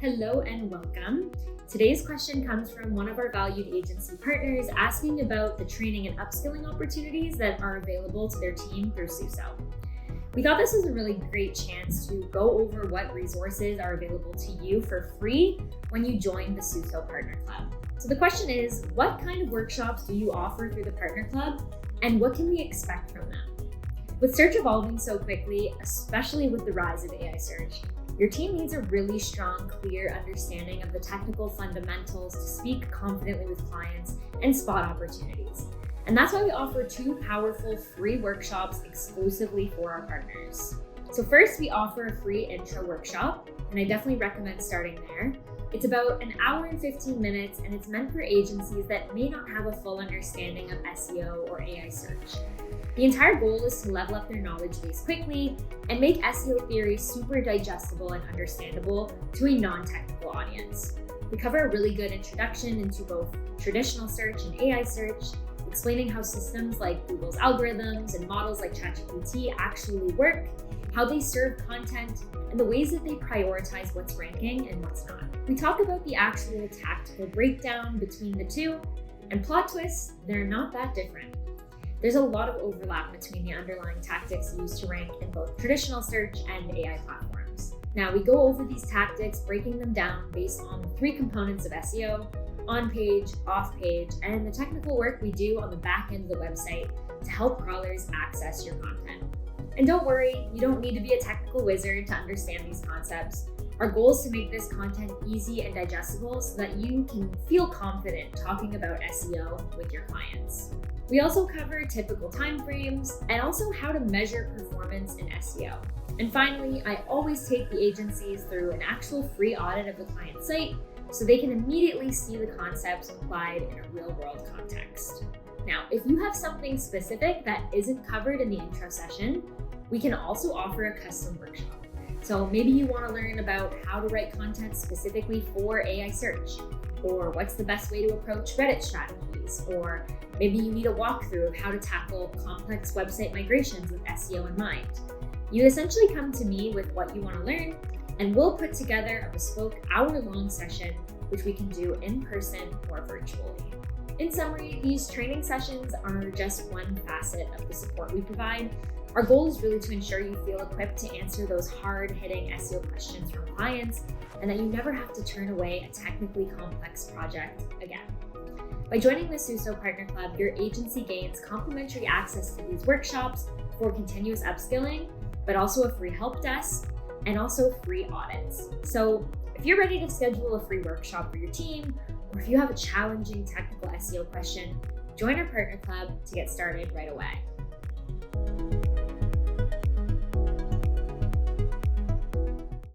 Hello and welcome. Today's question comes from one of our valued agency partners asking about the training and upskilling opportunities that are available to their team through SUSO. We thought this was a really great chance to go over what resources are available to you for free when you join the SUSO Partner Club. So the question is, what kind of workshops do you offer through the Partner Club, and what can we expect from them? With search evolving so quickly, especially with the rise of AI search, your team needs a really strong, clear understanding of the technical fundamentals to speak confidently with clients and spot opportunities. And that's why we offer two powerful free workshops exclusively for our partners. So first, we offer a free intro workshop, and I definitely recommend starting there. It's about an hour and 15 minutes, and it's meant for agencies that may not have a full understanding of SEO or AI search. The entire goal is to level up their knowledge base quickly and make SEO theory super digestible and understandable to a non-technical audience. We cover a really good introduction into both traditional search and AI search, explaining how systems like Google's algorithms and models like ChatGPT actually work, how they serve content, and the ways that they prioritize what's ranking and what's not. We talk about the actual tactical breakdown between the two, and plot twists, they're not that different. There's a lot of overlap between the underlying tactics used to rank in both traditional search and AI platforms. Now, we go over these tactics, breaking them down based on the three components of SEO: on-page, off-page, and the technical work we do on the back end of the website to help crawlers access your content. And don't worry, you don't need to be a technical wizard to understand these concepts. Our goal is to make this content easy and digestible so that you can feel confident talking about SEO with your clients. We also cover typical timeframes and also how to measure performance in SEO. And finally, I always take the agencies through an actual free audit of the client site so they can immediately see the concepts applied in a real-world context. Now, if you have something specific that isn't covered in the intro session, we can also offer a custom workshop. So maybe you want to learn about how to write content specifically for AI search, or what's the best way to approach Reddit strategies, or maybe you need a walkthrough of how to tackle complex website migrations with SEO in mind. You essentially come to me with what you want to learn, and we'll put together a bespoke hour-long session, which we can do in person or virtually. In summary, these training sessions are just one facet of the support we provide. Our goal is really to ensure you feel equipped to answer those hard-hitting SEO questions from clients, and that you never have to turn away a technically complex project again. By joining the SUSO Partner Club, your agency gains complimentary access to these workshops for continuous upskilling, but also a free help desk and also free audits. So if you're ready to schedule a free workshop for your team, or if you have a challenging technical SEO question, join our Partner Club to get started right away.